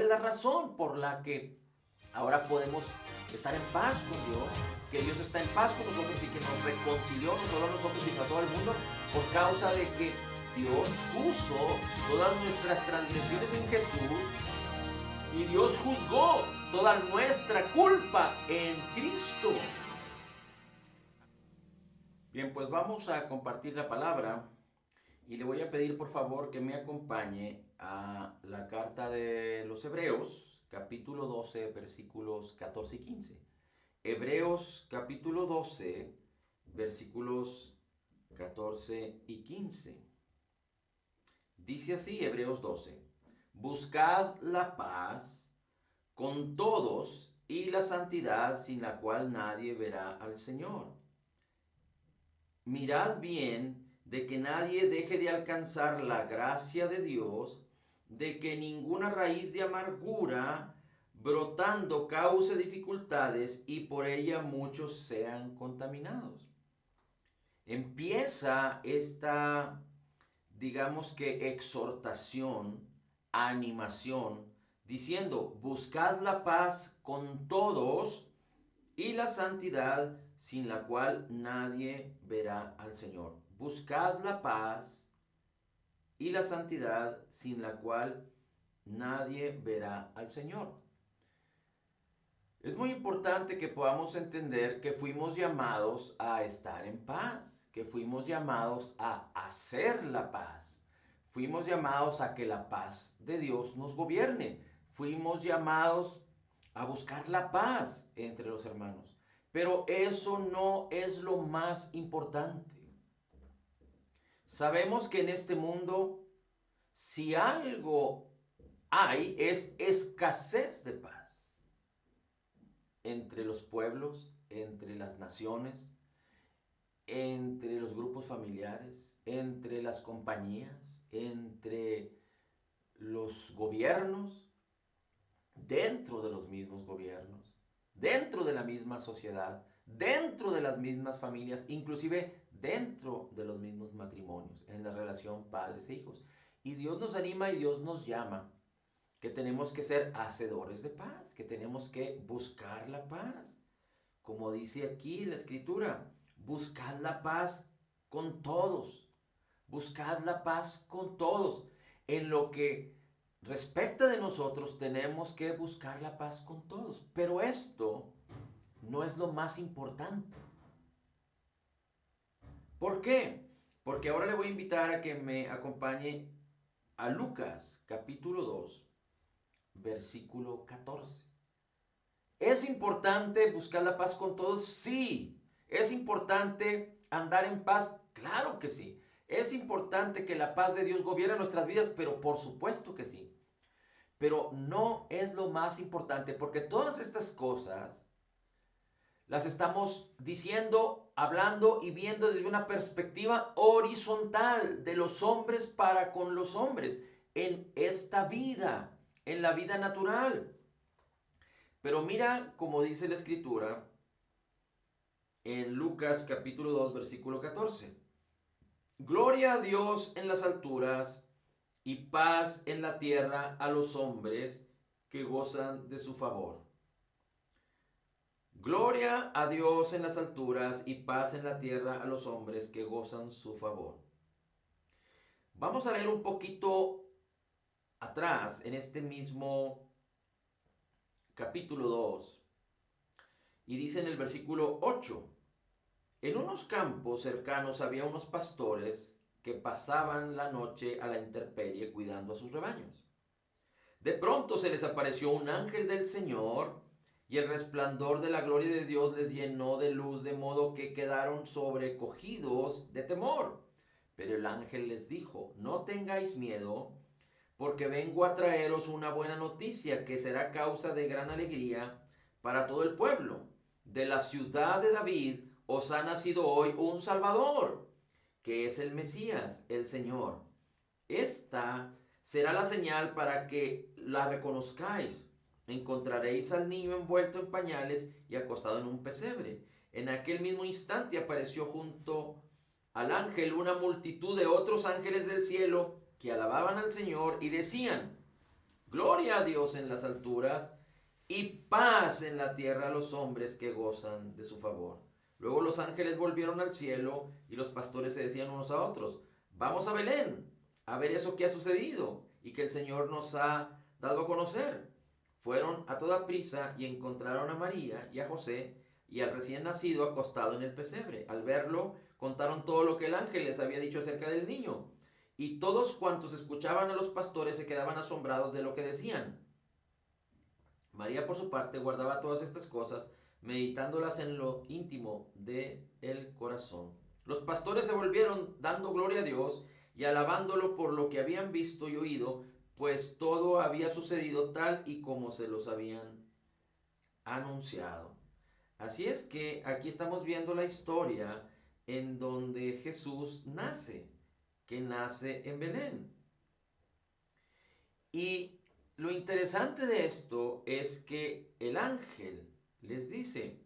¿Cuál es la razón por la que ahora podemos estar en paz con Dios? Que Dios está en paz con nosotros y que nos reconcilió no solo a nosotros sino a todo el mundo por causa de que Dios puso todas nuestras transgresiones en Jesús y Dios juzgó toda nuestra culpa en Cristo. Bien, pues vamos a compartir la palabra y le voy a pedir por favor que me acompañe a la carta de los Hebreos, capítulo 12, versículos 14 y 15. Hebreos capítulo 12, versículos 14 y 15. Dice así Hebreos 12: Buscad la paz con todos y la santidad sin la cual nadie verá al Señor. Mirad bien de que nadie deje de alcanzar la gracia de Dios, de que ninguna raíz de amargura brotando cause dificultades y por ella muchos sean contaminados. Empieza esta, digamos que exhortación, animación, diciendo: buscad la paz con todos y la santidad sin la cual nadie verá al Señor. Buscad la paz y la santidad sin la cual nadie verá al Señor. Es muy importante que podamos entender que fuimos llamados a estar en paz, que fuimos llamados a hacer la paz, fuimos llamados a que la paz de Dios nos gobierne, fuimos llamados a buscar la paz entre los hermanos. Pero eso no es lo más importante. Sabemos que en este mundo, si algo hay, es escasez de paz entre los pueblos, entre las naciones, entre los grupos familiares, entre las compañías, entre los gobiernos, dentro de los mismos gobiernos, dentro de la misma sociedad, dentro de las mismas familias, inclusive dentro de los mismos matrimonios, en la relación padres e hijos. Y Dios nos anima y Dios nos llama que tenemos que ser hacedores de paz, que tenemos que buscar la paz. Como dice aquí la Escritura, buscad la paz con todos, buscad la paz con todos. En lo que respecta de nosotros, tenemos que buscar la paz con todos. Pero esto no es lo más importante. ¿Por qué? Porque ahora le voy a invitar a que me acompañe a Lucas, capítulo 2, versículo 14. ¿Es importante buscar la paz con todos? Sí. ¿Es importante andar en paz? Claro que sí. ¿Es importante que la paz de Dios gobierne nuestras vidas? Pero por supuesto que sí. Pero no es lo más importante, porque todas estas cosas las estamos diciendo, hablando y viendo desde una perspectiva horizontal de los hombres para con los hombres en esta vida, en la vida natural. Pero mira como dice la Escritura en Lucas capítulo 2 versículo 14. Gloria a Dios en las alturas y paz en la tierra a los hombres que gozan de su favor. Gloria a Dios en las alturas y paz en la tierra a los hombres que gozan su favor. Vamos a leer un poquito atrás en este mismo capítulo 2 y dice en el versículo 8: En unos campos cercanos había unos pastores que pasaban la noche a la intemperie cuidando a sus rebaños. De pronto se les apareció un ángel del Señor y el resplandor de la gloria de Dios les llenó de luz, de modo que quedaron sobrecogidos de temor. Pero el ángel les dijo: No tengáis miedo, porque vengo a traeros una buena noticia que será causa de gran alegría para todo el pueblo. De la ciudad de David os ha nacido hoy un Salvador, que es el Mesías, el Señor. Esta será la señal para que la reconozcáis. Encontraréis al niño envuelto en pañales y acostado en un pesebre. En aquel mismo instante apareció junto al ángel una multitud de otros ángeles del cielo que alababan al Señor y decían: Gloria a Dios en las alturas y paz en la tierra a los hombres que gozan de su favor. Luego los ángeles volvieron al cielo y los pastores se decían unos a otros, vamos a Belén a ver eso que ha sucedido y que el Señor nos ha dado a conocer. Fueron a toda prisa y encontraron a María y a José y al recién nacido acostado en el pesebre. Al verlo, contaron todo lo que el ángel les había dicho acerca del niño. Y todos cuantos escuchaban a los pastores se quedaban asombrados de lo que decían. María, por su parte, guardaba todas estas cosas, meditándolas en lo íntimo de el corazón. Los pastores se volvieron dando gloria a Dios y alabándolo por lo que habían visto y oído, pues todo había sucedido tal y como se los habían anunciado. Así es que aquí estamos viendo la historia en donde Jesús nace, que nace en Belén. Y lo interesante de esto es que el ángel les dice,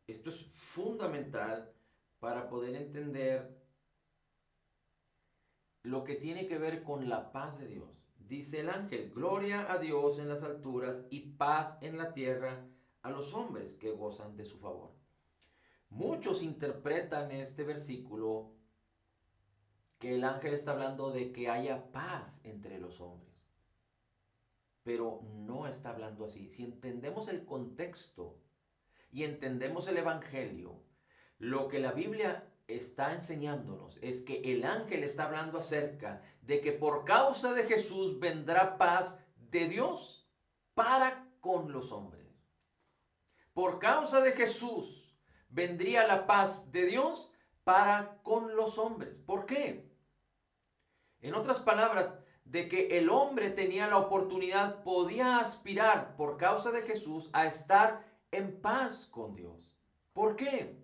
esto es fundamental para poder entender lo que tiene que ver con la paz de Dios. Dice el ángel, gloria a Dios en las alturas y paz en la tierra a los hombres que gozan de su favor. Muchos interpretan este versículo que el ángel está hablando de que haya paz entre los hombres. Pero no está hablando así. Si entendemos el contexto y entendemos el evangelio, lo que la Biblia está enseñándonos es que el ángel está hablando acerca de que por causa de Jesús vendrá paz de Dios para con los hombres. Por causa de Jesús vendría la paz de Dios para con los hombres. ¿Por qué? En otras palabras, de que el hombre tenía la oportunidad, podía aspirar por causa de Jesús a estar en paz con Dios. ¿Por qué?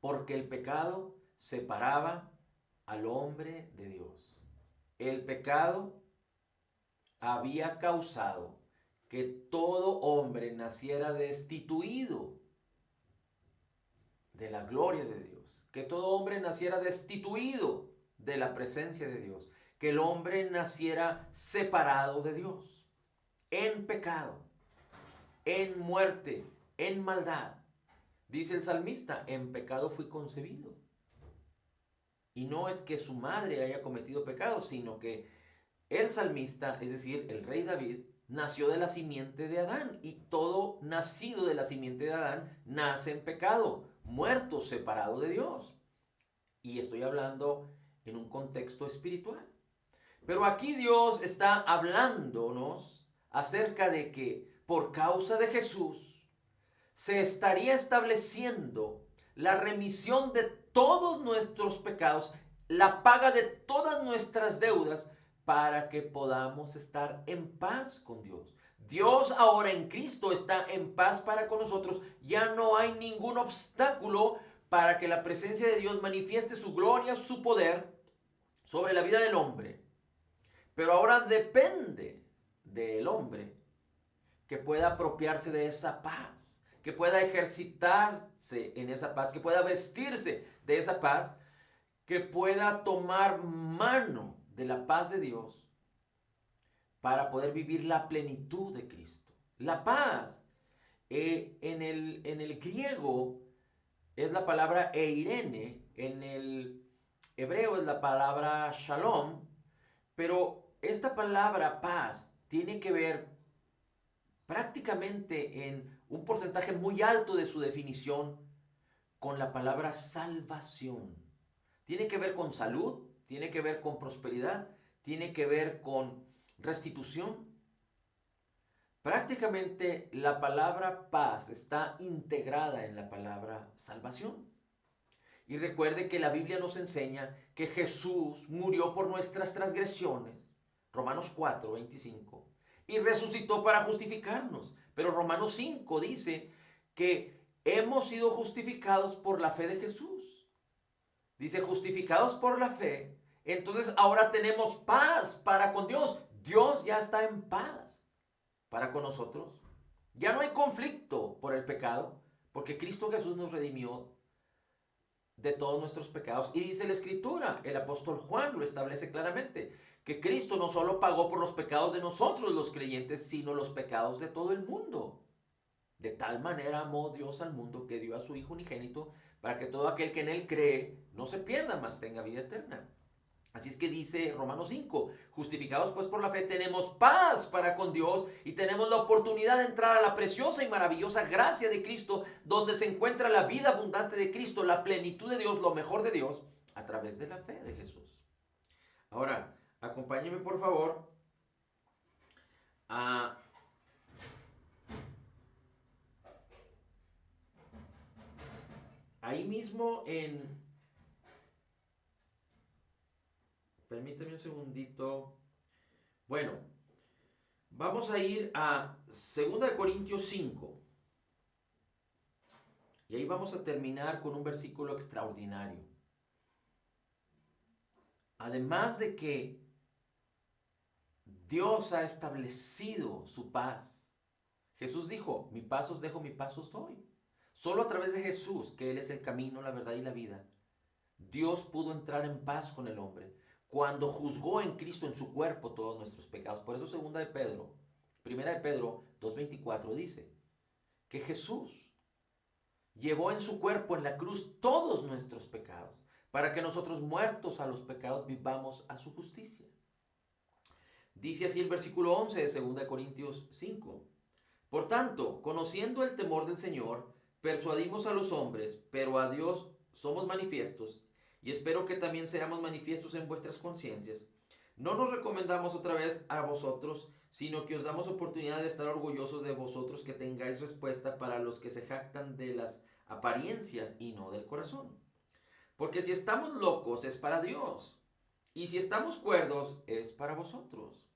Porque el pecado separaba al hombre de Dios. El pecado había causado que todo hombre naciera destituido de la gloria de Dios, que todo hombre naciera destituido de la presencia de Dios, que el hombre naciera separado de Dios, en pecado, en muerte, en maldad. Dice el salmista, en pecado fui concebido. Y no es que su madre haya cometido pecado, sino que el salmista, es decir, el rey David, nació de la simiente de Adán. Y todo nacido de la simiente de Adán nace en pecado, muerto, separado de Dios. Y estoy hablando en un contexto espiritual. Pero aquí Dios está hablándonos acerca de que por causa de Jesús se estaría estableciendo la remisión de todos nuestros pecados, la paga de todas nuestras deudas, para que podamos estar en paz con Dios. Dios ahora en Cristo está en paz para con nosotros. Ya no hay ningún obstáculo para que la presencia de Dios manifieste su gloria, su poder sobre la vida del hombre. Pero ahora depende del hombre que pueda apropiarse de esa paz, que pueda ejercitarse en esa paz, que pueda vestirse de esa paz, que pueda tomar mano de la paz de Dios para poder vivir la plenitud de Cristo. La paz en el griego es la palabra eirene, en el hebreo es la palabra shalom, pero esta palabra paz tiene que ver prácticamente en un porcentaje muy alto de su definición con la palabra salvación. Tiene que ver con salud, tiene que ver con prosperidad, tiene que ver con restitución. Prácticamente la palabra paz está integrada en la palabra salvación. Y recuerde que la Biblia nos enseña que Jesús murió por nuestras transgresiones, Romanos 4, 25, y resucitó para justificarnos. Pero Romanos 5 dice que hemos sido justificados por la fe de Jesús. Dice, justificados por la fe, entonces ahora tenemos paz para con Dios. Dios ya está en paz para con nosotros. Ya no hay conflicto por el pecado, porque Cristo Jesús nos redimió de todos nuestros pecados. Y dice la Escritura, el apóstol Juan lo establece claramente, que Cristo no solo pagó por los pecados de nosotros los creyentes, sino los pecados de todo el mundo. De tal manera amó Dios al mundo que dio a su Hijo unigénito para que todo aquel que en él cree no se pierda, mas tenga vida eterna. Así es que dice Romanos 5, justificados pues por la fe tenemos paz para con Dios y tenemos la oportunidad de entrar a la preciosa y maravillosa gracia de Cristo, donde se encuentra la vida abundante de Cristo, la plenitud de Dios, lo mejor de Dios, a través de la fe de Jesús. Ahora, acompáñenme por favor a ahí mismo en... Permítame un segundito. Bueno, vamos a ir a 2 Corintios 5. Y ahí vamos a terminar con un versículo extraordinario. Además de que Dios ha establecido su paz. Jesús dijo, mi paz os dejo, mi paz os doy. Solo a través de Jesús, que Él es el camino, la verdad y la vida, Dios pudo entrar en paz con el hombre cuando juzgó en Cristo, en su cuerpo, todos nuestros pecados. Por eso Primera de Pedro 2:24 dice que Jesús llevó en su cuerpo, en la cruz, todos nuestros pecados, para que nosotros, muertos a los pecados, vivamos a su justicia. Dice así el versículo 11 de 2 Corintios 5. Por tanto, conociendo el temor del Señor, persuadimos a los hombres, pero a Dios somos manifiestos, y espero que también seamos manifiestos en vuestras conciencias. No nos recomendamos otra vez a vosotros, sino que os damos oportunidad de estar orgullosos de vosotros, que tengáis respuesta para los que se jactan de las apariencias y no del corazón. Porque si estamos locos es para Dios, y si estamos cuerdos es para vosotros.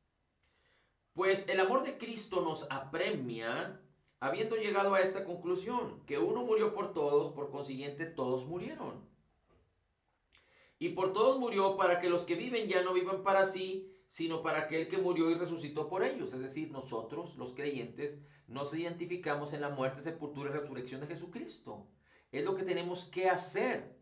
Pues el amor de Cristo nos apremia, habiendo llegado a esta conclusión, que uno murió por todos, por consiguiente todos murieron. Y por todos murió para que los que viven ya no vivan para sí, sino para aquel que murió y resucitó por ellos. Es decir, nosotros, los creyentes, nos identificamos en la muerte, sepultura y resurrección de Jesucristo. Es lo que tenemos que hacer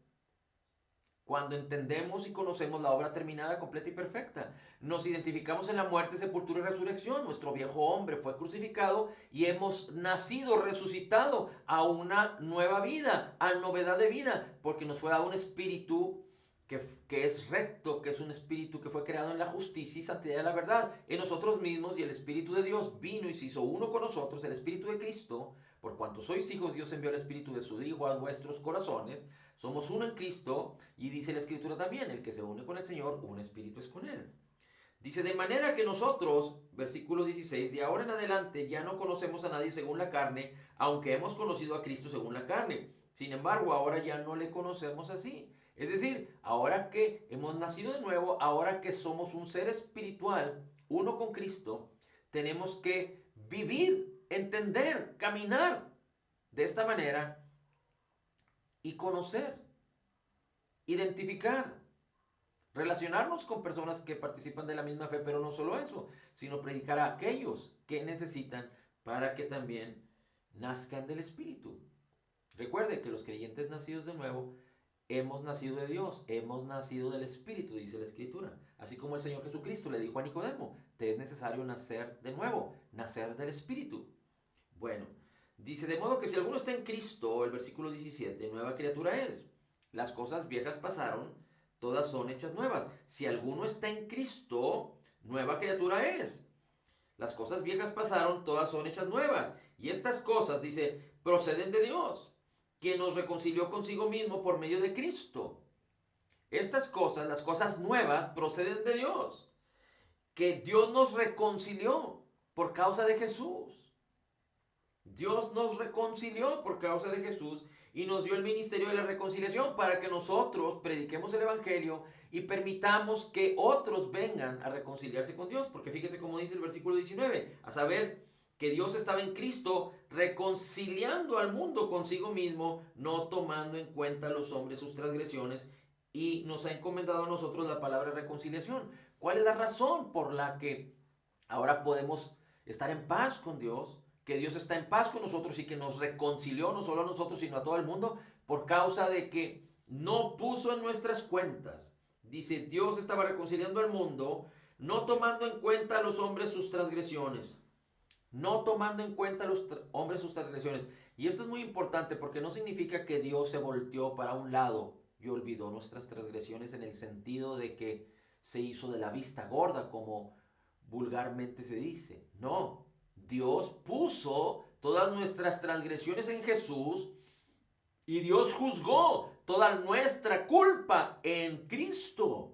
cuando entendemos y conocemos la obra terminada, completa y perfecta. Nos identificamos en la muerte, sepultura y resurrección. Nuestro viejo hombre fue crucificado y hemos nacido, resucitado a una nueva vida, a novedad de vida, porque nos fue dado un espíritu que es recto, que es un espíritu que fue creado en la justicia y santidad de la verdad en nosotros mismos, y el Espíritu de Dios vino y se hizo uno con nosotros, el Espíritu de Cristo. Por cuanto sois hijos, Dios envió el Espíritu de su Hijo a vuestros corazones. Somos uno en Cristo, y dice la Escritura también, el que se une con el Señor, un espíritu es con Él. Dice, de manera que nosotros, versículo 16, de ahora en adelante ya no conocemos a nadie según la carne, aunque hemos conocido a Cristo según la carne. Sin embargo, ahora ya no le conocemos así. Es decir, ahora que hemos nacido de nuevo, ahora que somos un ser espiritual, uno con Cristo, tenemos que vivir, entender, caminar de esta manera y conocer, identificar, relacionarnos con personas que participan de la misma fe, pero no solo eso, sino predicar a aquellos que necesitan para que también nazcan del Espíritu. Recuerde que los creyentes nacidos de nuevo hemos nacido de Dios, hemos nacido del Espíritu, dice la Escritura. Así como el Señor Jesucristo le dijo a Nicodemo, te es necesario nacer de nuevo, nacer del Espíritu. Bueno, dice, de modo que si alguno está en Cristo, el versículo 17, nueva criatura es. Las cosas viejas pasaron, todas son hechas nuevas. Si alguno está en Cristo, nueva criatura es. Las cosas viejas pasaron, todas son hechas nuevas. Y estas cosas, dice, proceden de Dios, quien nos reconcilió consigo mismo por medio de Cristo. Estas cosas, las cosas nuevas, proceden de Dios, que Dios nos reconcilió por causa de Jesús. Dios nos reconcilió por causa de Jesús y nos dio el ministerio de la reconciliación para que nosotros prediquemos el Evangelio y permitamos que otros vengan a reconciliarse con Dios. Porque fíjese cómo dice el versículo 19, a saber, que Dios estaba en Cristo reconciliando al mundo consigo mismo, no tomando en cuenta a los hombres sus transgresiones, y nos ha encomendado a nosotros la palabra reconciliación. ¿Cuál es la razón por la que ahora podemos estar en paz con Dios? Que Dios está en paz con nosotros y que nos reconcilió no solo a nosotros, sino a todo el mundo, por causa de que no puso en nuestras cuentas. Dice, Dios estaba reconciliando al mundo, no tomando en cuenta a los hombres sus transgresiones. No tomando en cuenta a los hombres sus transgresiones. Y esto es muy importante porque no significa que Dios se volteó para un lado y olvidó nuestras transgresiones en el sentido de que se hizo de la vista gorda, como vulgarmente se dice. No, Dios puso todas nuestras transgresiones en Jesús y Dios juzgó toda nuestra culpa en Cristo.